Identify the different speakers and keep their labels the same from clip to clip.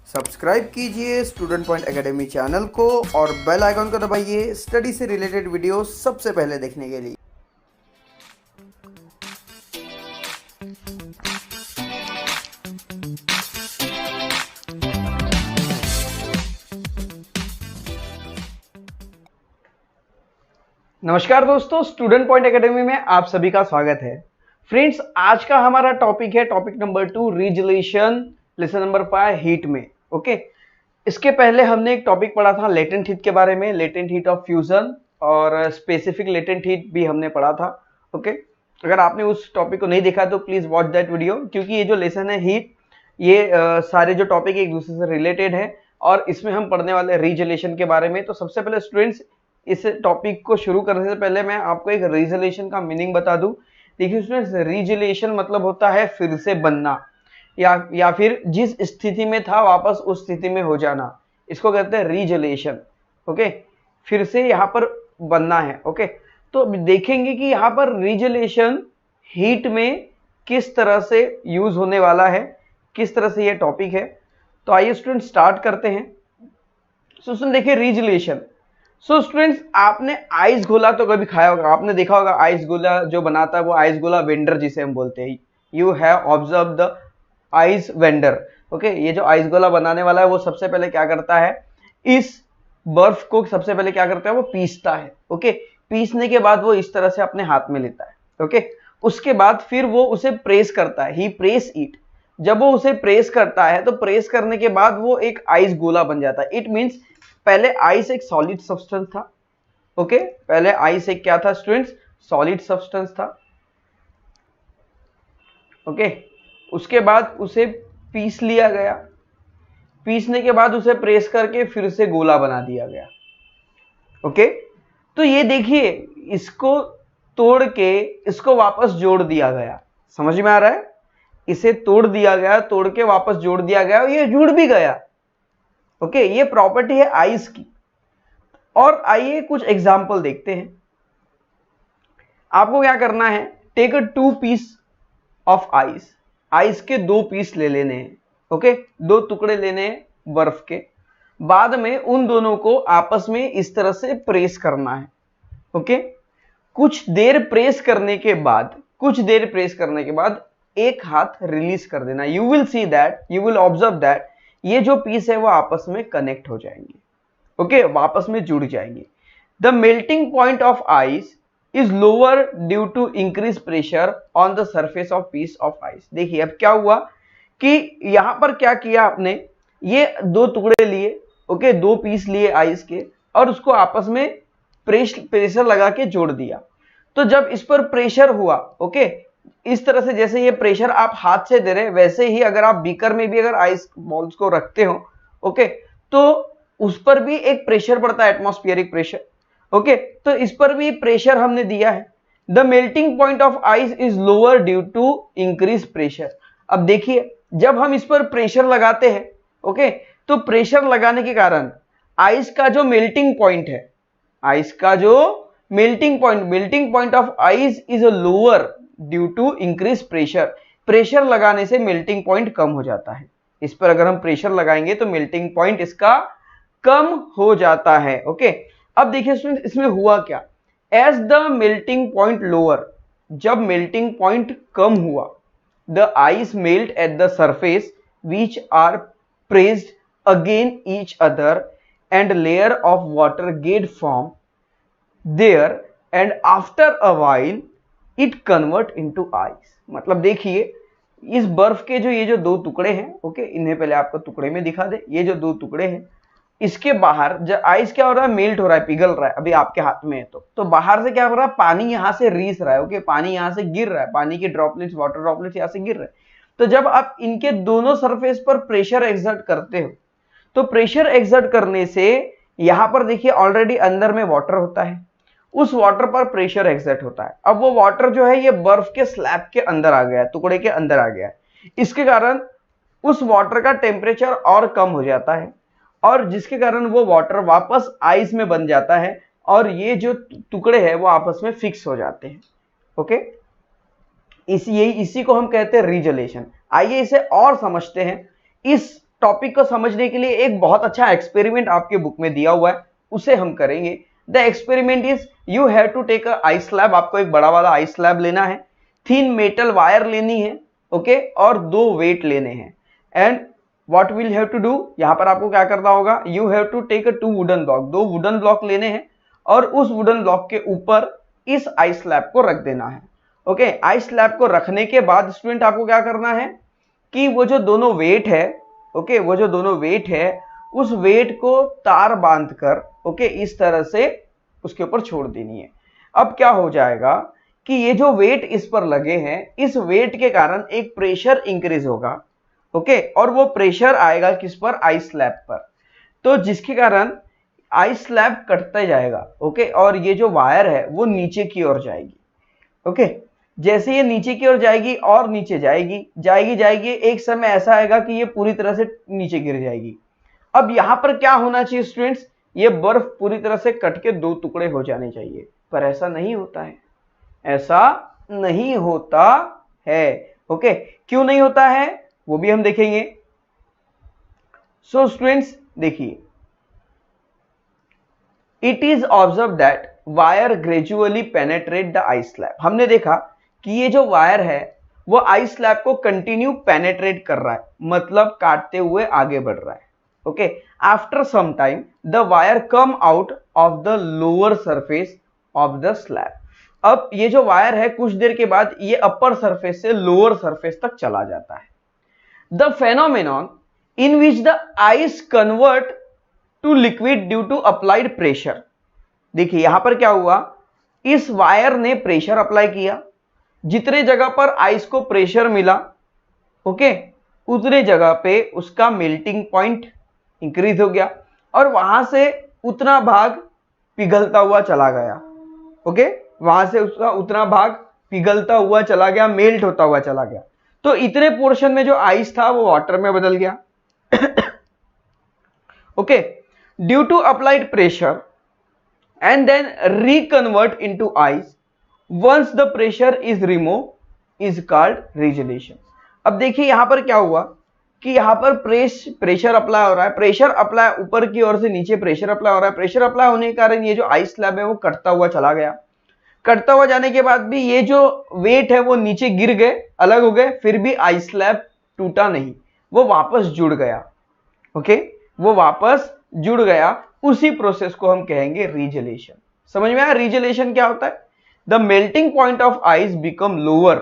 Speaker 1: Subscribe कीजिए student point academy channel को और बेल आइकन को दबाइए स्टडी से रिलेटेड वीडियो सबसे पहले देखने के लिए।
Speaker 2: नमस्कार दोस्तों, स्टूडेंट पॉइंट एकेडमी में आप सभी का स्वागत है। फ्रेंड्स, आज का हमारा टॉपिक है topic number 2 regelation, lesson number 5 heat में। ओके, इसके पहले हमने एक टॉपिक पढ़ा था लेटेंट हीट के बारे में, लेटेंट हीट ऑफ फ्यूजन और स्पेसिफिक लेटेंट हीट भी हमने पढ़ा था। ओके, अगर आपने उस टॉपिक को नहीं देखा तो प्लीज वॉच दैट वीडियो, क्योंकि ये जो लेसन है हीट, ये सारे जो टॉपिक एक दूसरे से रिलेटेड है और इसमें हम पढ़ने वाले रीजलेशन के बारे में। तो सबसे पहले स्टूडेंट्स, इस टॉपिक को शुरू करने से पहले मैं आपको एक रीजलेशन का मीनिंग बता दूं। देखिए स्टूडेंट्स, रीजलेशन मतलब होता है फिर से बनना या फिर जिस स्थिति में था वापस उस स्थिति में हो जाना, इसको कहते हैं रीजलेशन। ओके, फिर से यहाँ पर बनना है। ओके, तो देखेंगे कि यहाँ पर रीजलेशन हीट में किस तरह से यूज होने वाला है, किस तरह से ये टॉपिक है। तो आइए स्टूडेंट स्टार्ट करते हैं। सो देखिए रीजलेशन। सो स्टूडेंट्स, आपने आइस गोला तो कभी खाया होगा, आपने देखा होगा आइस गोला जो बनाता है वो आइस गोला वेंडर जिसे हम बोलते हैं। You have observe the ice vendor. Okay, ये जो आइस गोला बनाने वाला है वो सबसे पहले क्या करता है, इस बर्फ को सबसे पहले क्या करता है, वो पीसता है। ओके, पीसने के बाद वो इस तरह से अपने हाथ में लेता है। ओके, उसके बाद फिर वो उसे प्रेस करता है, ही प्रेस इट। जब वो उसे प्रेस करता है तो प्रेस करने के बाद वो एक आइस गोला बन जाता है। इट मीन्स पहले आइस एक सॉलिड सब्सटेंस था। ओके, पहले आइस एक क्या था स्टूडेंट्स, सॉलिड सब्सटेंस था। ओके, उसके बाद उसे पीस लिया गया, पीसने के बाद उसे प्रेस करके फिर से गोला बना दिया गया। ओके, तो ये देखिए, इसको तोड़ के इसको वापस जोड़ दिया गया। समझ में आ रहा है, इसे तोड़ दिया गया, तोड़ के वापस जोड़ दिया गया, ये जुड़ भी गया। ओके, ये प्रॉपर्टी है आइस की। और आइए कुछ एग्जाम्पल देखते हैं। आपको क्या करना है, take a 2 piece of ice. Ice के 2 पीस ले लेने हैं। ओके, 2 टुकड़े लेने हैं बर्फ के। बाद में उन दोनों को आपस में इस तरह से प्रेस करना है। ओके, कुछ देर प्रेस करने के बाद एक हाथ रिलीज कर देना। You will see that, you will observe that ये जो पीस है वो आपस में कनेक्ट हो जाएंगे। ओके, वापस में जुड़ जाएंगे। The melting point of ice is lower due to increase pressure on the surface of piece of ice. देखिए अब क्या हुआ कि यहां पर क्या किया आपने, ये 2 टुकड़े लिए। ओके, 2 पीस लिए आइस के और उसको आपस में प्रेशर लगा के जोड़ दिया। तो जब इस पर प्रेशर हुआ, ओके, इस तरह से जैसे ये प्रेशर आप हाथ से दे रहे हैं, वैसे ही अगर आप बीकर में भी अगर आइस बॉल्स को रखते हो, ओके, तो उस पर भी एक प्रेशर पड़ता है, एटमॉस्फेरिक प्रेशर। ओके, तो इस पर भी प्रेशर हमने दिया है। The melting point of ice is lower due to increase pressure. अब देखिए, जब हम इस पर प्रेशर लगाते हैं, ओके, तो प्रेशर लगाने के कारण आइस का जो मेल्टिंग पॉइंट है, आइस का जो melting point of ice is lower due to increase pressure. Pressure लगाने से मेल्टिंग पॉइंट कम हो जाता है। इस पर अगर हम प्रेशर लगाएंगे तो मेल्टिंग पॉइंट इसका कम हो जाता है। ओके, अब देखिए स्टूडेंट, इसमें हुआ क्या, as the melting point lower, जब मेल्टिंग पॉइंट कम हुआ, the ice melt at the surface which are pressed again each other and layer of water get form there and after a while it convert into ice. मतलब देखिए, इस बर्फ के जो ये जो 2 टुकड़े हैं, ओके, इन्हें पहले आपको टुकड़े में दिखा दे। ये जो 2 टुकड़े हैं, इसके बाहर जब आइस क्या हो रहा है, मेल्ट हो रहा है, पिघल रहा है। अभी आपके हाथ में है तो बाहर से क्या हो रहा है, पानी यहां से रीस रहा है। ओके, पानी यहां से गिर रहा है, पानी के ड्रॉपलेट्स, वाटर ड्रॉपलेट्स यहां से गिर रहे हैं। तो जब आप इनके दोनों सरफेस पर प्रेशर एक्सर्ट करते हो, तो प्रेशर एक्सर्ट करने से यहां पर देखिए ऑलरेडी अंदर में वाटर होता है, उस वाटर पर प्रेशर एक्सर्ट होता है। अब वो वाटर जो है ये बर्फ के स्लैब के अंदर आ गया, टुकड़े के अंदर आ गया। इसके कारण उस वाटर का टेम्परेचर और कम हो जाता है और जिसके कारण वो वाटर वापस आइस में बन जाता है और ये जो टुकड़े हैं वो आपस में फिक्स हो जाते हैं। ओके, इसी को हम कहते हैं रीजलेशन। आइए इसे और समझते हैं। इस टॉपिक को समझने के लिए एक बहुत अच्छा एक्सपेरिमेंट आपके बुक में दिया हुआ है, उसे हम करेंगे। The experiment is you have to take a ice slab, आपको एक बड़ा वाला आइस स्लैब लेना है, थिन मेटल वायर लेनी है, ओके, और 2 वेट लेने हैं। And what will have to do, यहां पर आपको क्या करना होगा, you have to take a 2 wooden block, 2 wooden block लेने हैं और उस वुडन ब्लॉक के ऊपर इस आइस स्लैब को रख देना है। ओके, आइस स्लैब को रखने के बाद स्टूडेंट आपको क्या करना है कि वो जो दोनों वेट है, ओके, वो जो दोनों वेट है उस वेट को तार बांधकर, ओके, इस तरह से उसके ऊपर छोड़ देनी है। अब क्या हो जाएगा कि ये जो वेट इस पर लगे हैं, इस वेट के कारण एक प्रेशर इंक्रीज होगा, ओके, और वो प्रेशर आएगा किस पर, आइस स्लैब पर, तो जिसके कारण आइस स्लैब कटता जाएगा, ओके, और ये जो वायर है वो नीचे की ओर जाएगी, ओके। जैसे ये नीचे की ओर जाएगी और नीचे जाएगी, एक समय ऐसा आएगा कि ये पूरी तरह से नीचे गिर जाएगी। अब यहां पर क्या होना चाहिए स्टूडेंट्स, ये बर्फ पूरी तरह से कट के 2 टुकड़े हो जाने चाहिए, पर ऐसा नहीं होता है, ऐसा नहीं होता है, ओके। क्यों नहीं होता है वो भी हम देखेंगे। सो स्टूडेंट्स देखिए, it is observe that wire gradually penetrate the ice slab, हमने देखा कि ये जो वायर है वो आइस स्लैब को कंटिन्यू पेनेट्रेट कर रहा है, मतलब काटते हुए आगे बढ़ रहा है, okay. After some time the wire come out of the lower surface of the slab, अब ये जो वायर है कुछ देर के बाद ये अपर सरफेस से लोअर सरफेस तक चला जाता है। The phenomenon in which the ice convert to liquid due to applied pressure, देखिए यहां पर क्या हुआ, इस वायर ने प्रेशर अप्लाई किया, जितने जगह पर आइस को प्रेशर मिला, ओके, उतने जगह पे उसका मेल्टिंग पॉइंट इंक्रीज हो गया और वहां से उतना भाग पिघलता हुआ चला गया, ओके, वहां से उसका उतना भाग पिघलता हुआ चला गया, मेल्ट होता हुआ चला गया, तो इतने पोर्शन में जो आइस था वो वाटर में बदल गया, okay, due to applied pressure and then reconvert into ice once the pressure is removed is called regelation। अब देखिए यहां पर क्या हुआ कि यहां पर प्रेशर अप्लाई हो रहा है, प्रेशर अप्लाई ऊपर की ओर से नीचे प्रेशर अप्लाई हो रहा है, प्रेशर अप्लाई होने के कारण ये जो आइस स्लैब है वो कटता हुआ चला गया, कटता हुआ जाने के बाद भी ये जो वेट है वो नीचे गिर गए, अलग हो गए, फिर भी आइस स्लैब टूटा नहीं, वो वापस जुड़ गया, ओके, वो वापस जुड़ गया, उसी प्रोसेस को हम कहेंगे रीजेलेशन। समझ में आया रीजेलेशन क्या होता है, the melting point of ice become lower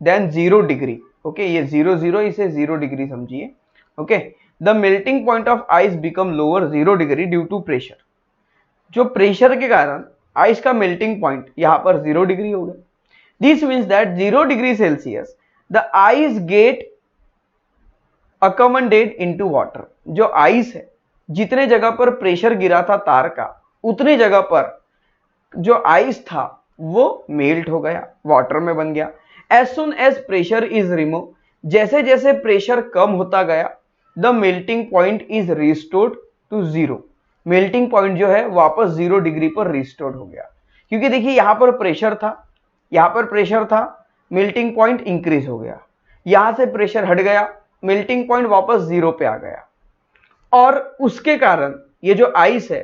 Speaker 2: than 0 degree, okay, ये 0 इसे 0 डिग्री समझिए, okay, the melting point of ice become lower 0 degree due to pressure, जो प्रेशर के कारण आइस का मेल्टिंग पॉइंट यहां पर 0 डिग्री हो गया। This means that 0 degree Celsius the ice get accommodate into water, जो आइस है जितने जगह पर प्रेशर गिरा था तार का, उतने जगह पर जो आइस था वो मेल्ट हो गया, वाटर में बन गया। As soon as pressure is remove, जैसे जैसे प्रेशर कम होता गया, the melting point is restored to 0, melting point जो है वापस 0 डिग्री पर रिस्टोर्ड हो गया, क्योंकि देखिए यहां पर प्रेशर था, यहां पर प्रेशर था, मेल्टिंग पॉइंट इंक्रीज हो गया, यहां से प्रेशर हट गया, मेल्टिंग पॉइंट वापस 0 पे आ गया, और उसके कारण ये जो आइस है,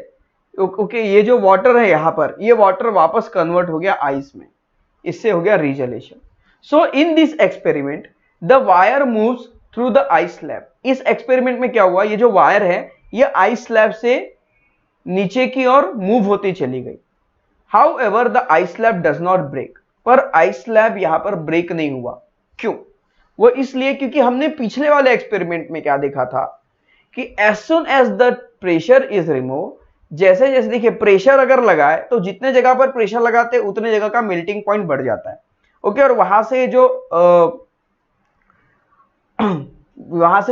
Speaker 2: ओके, ये जो वाटर है यहां पर, ये वाटर वापस कन्वर्ट हो गया आइस में, इससे हो गया regelation. So in this experiment the wire moves through the ice slab, इस एक्सपेरिमेंट में क्या हुआ, ये जो वायर है ये आइस स्लैब से नीचे की ओर मूव होती चली गई। However the ice slab does not break, पर आइस स्लैब यहां पर ब्रेक नहीं हुआ, क्यों, वो इसलिए क्योंकि हमने पिछले वाले एक्सपेरिमेंट में क्या देखा था कि as soon as the pressure is remove, जैसे जैसे देखिए प्रेशर अगर लगाए तो जितने जगह पर प्रेशर लगाते उतने जगह का मेल्टिंग पॉइंट बढ़ जाता है, ओके, और वहां से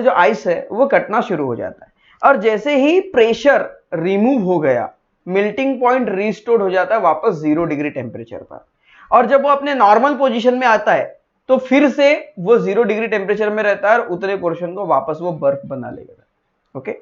Speaker 2: जो आइस है वो कटना शुरू हो जाता है, और जैसे ही प्रेशर रिमूव हो गया मेल्टिंग पॉइंट रिस्टोर्ड हो जाता है वापस 0 डिग्री टेम्परेचर पर, और जब वो अपने नॉर्मल पोजीशन में आता है तो फिर से वो 0 डिग्री टेम्परेचर में रहता है और उतने पोर्शन को वापस वो बर्फ बना लेगा, ओके।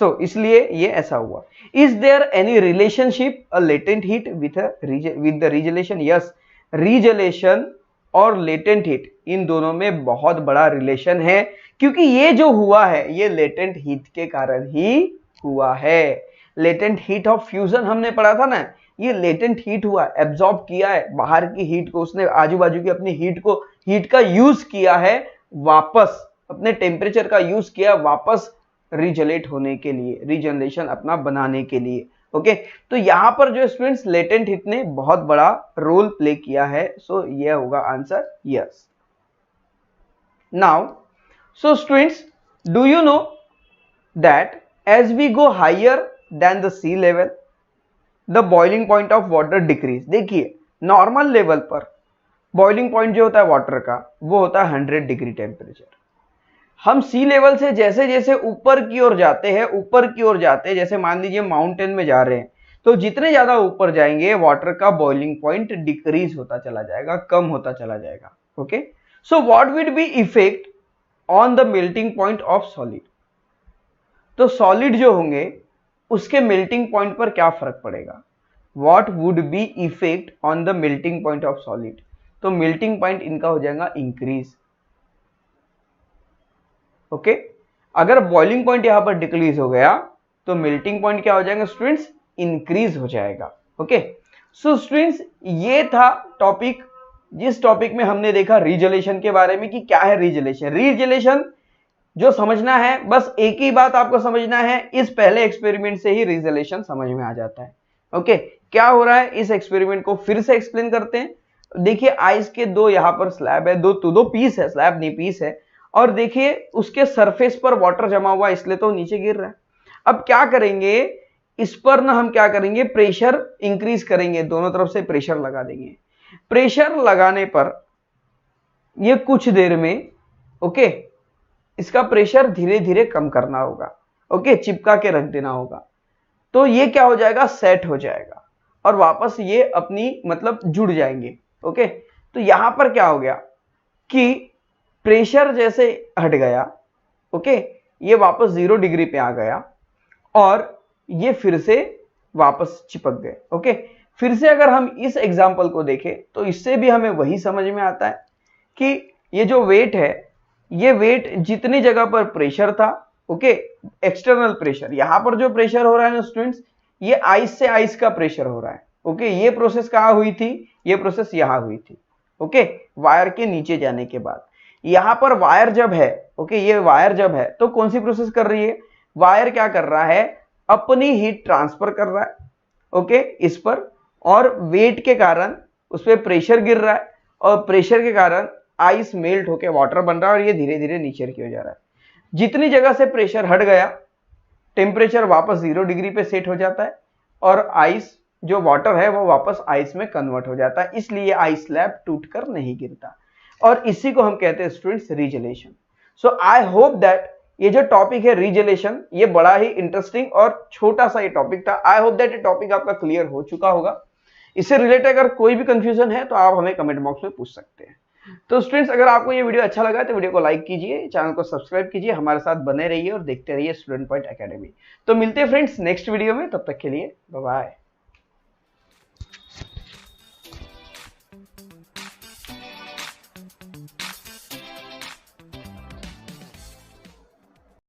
Speaker 2: सो इसलिए ये ऐसा हुआ। Is there any relationship a latent heat with the regelation, yes, regelation और लेटेंट हीट, इन दोनों में बहुत बड़ा रिलेशन है, क्योंकि ये जो हुआ है ये लेटेंट हीट के कारण ही हुआ है। लेटेंट हीट ऑफ फ्यूजन हमने पढ़ा था ना, ये लेटेंट हीट हुआ, एब्जॉर्ब किया है बाहर की हीट को, उसने आजू बाजू की अपनी हीट का यूज किया है, वापस अपने टेम्परेचर का यूज किया वापस रिजनरेट होने के लिए, रीजनरेशन अपना बनाने के लिए। ओके, तो यहां पर जो स्टूडेंट्स लेटेंट हीट ने बहुत बड़ा रोल प्ले किया है, सो ये होगा answer yes. Now so students, do you know that as we go higher than the sea level the boiling point of water decrease. देखिए नॉर्मल लेवल पर boiling point जो होता है वाटर का वो होता है 100 डिग्री टेम्परेचर। हम सी लेवल से जैसे जैसे ऊपर की ओर जाते हैं, जैसे मान लीजिए माउंटेन में जा रहे हैं, तो जितने ज्यादा ऊपर जाएंगे वाटर का बॉइलिंग पॉइंट डिक्रीज होता चला जाएगा, कम होता चला जाएगा। Okay, so what will be effect on the melting point of solid. तो सॉलिड जो होंगे उसके मेल्टिंग पॉइंट पर क्या फर्क पड़ेगा, what would be effect on the melting point of solid. तो मेल्टिंग पॉइंट इनका हो जाएगा इंक्रीज। ओके, अगर बॉइलिंग पॉइंट यहां पर डिक्रीज हो गया तो मेल्टिंग पॉइंट क्या हो जाएगा स्टूडेंट्स, इंक्रीज हो जाएगा। ओके, सो स्टूडेंट्स ये था टॉपिक, जिस टॉपिक में हमने देखा रीजलेशन के बारे में कि क्या है रीजलेशन। रीजलेशन जो समझना है, बस एक ही बात आपको समझना है, इस पहले एक्सपेरिमेंट से ही रीजलेशन समझ में आ जाता है। ओके, क्या हो रहा है इस एक्सपेरिमेंट को फिर से एक्सप्लेन करते हैं। देखिए आइस के दो यहाँ पर स्लैब है, दो पीस है, स्लैब नहीं पीस है, और देखिए उसके सरफेस पर वाटर जमा हुआ इसलिए तो नीचे गिर रहा है। अब क्या करेंगे, इस पर ना हम क्या करेंगे, प्रेशर इंक्रीज करेंगे, दोनों तरफ से प्रेशर लगा देंगे। प्रेशर लगाने पर ये कुछ देर में ओके इसका प्रेशर धीरे धीरे कम करना होगा। ओके, चिपका के रख देना होगा, तो ये क्या हो जाएगा, सेट हो जाएगा और वापस ये अपनी मतलब जुड़ जाएंगे। ओके, तो यहां पर क्या हो गया कि प्रेशर जैसे हट गया, ओके ये वापस 0 डिग्री पे आ गया और ये फिर से वापस चिपक गए। ओके, फिर से अगर हम इस एग्जांपल को देखें तो इससे भी हमें वही समझ में आता है कि ये जो वेट है, ये वेट जितनी जगह पर प्रेशर था, ओके एक्सटर्नल प्रेशर, यहां पर जो प्रेशर हो रहा है ना स्टूडेंट्स, ये आइस से आइस का प्रेशर हो रहा है। ओके, ये प्रोसेस कहां हुई थी, ये प्रोसेस यहां हुई थी। ओके, वायर के नीचे जाने के बाद यहां पर वायर जब है, ओके ये वायर जब है तो कौन सी प्रोसेस कर रही है, वायर क्या कर रहा है, अपनी हीट ट्रांसफर कर रहा है ओके इस पर, और वेट के कारण उस पर प्रेशर गिर रहा है और प्रेशर के कारण आइस मेल्ट होकर वाटर बन रहा है और ये धीरे धीरे नीचे की हो जा रहा है। जितनी जगह से प्रेशर हट गया टेम्परेचर वापस 0 डिग्री पे सेट हो जाता है और आइस जो वाटर है वो वापस आइस में कन्वर्ट हो जाता है, इसलिए आइस स्लैब टूटकर नहीं गिरता और इसी को हम कहते हैं students regelation. So I hope that ये जो टॉपिक है रीजलेशन, ये बड़ा ही इंटरेस्टिंग और छोटा सा ये टॉपिक था। आई होप दैट ये टॉपिक आपका क्लियर हो चुका होगा। इससे रिलेटेड अगर कोई भी कंफ्यूजन है तो आप हमें कमेंट बॉक्स में पूछ सकते हैं। तो स्टूडेंट्स अगर आपको ये वीडियो अच्छा लगा तो वीडियो को लाइक कीजिए, चैनल को सब्सक्राइब कीजिए, हमारे साथ बने रहिए और देखते रहिए स्टूडेंट पॉइंट एकेडमी। तो मिलते हैं फ्रेंड्स नेक्स्ट वीडियो में, तब तक के लिए बाय बाय।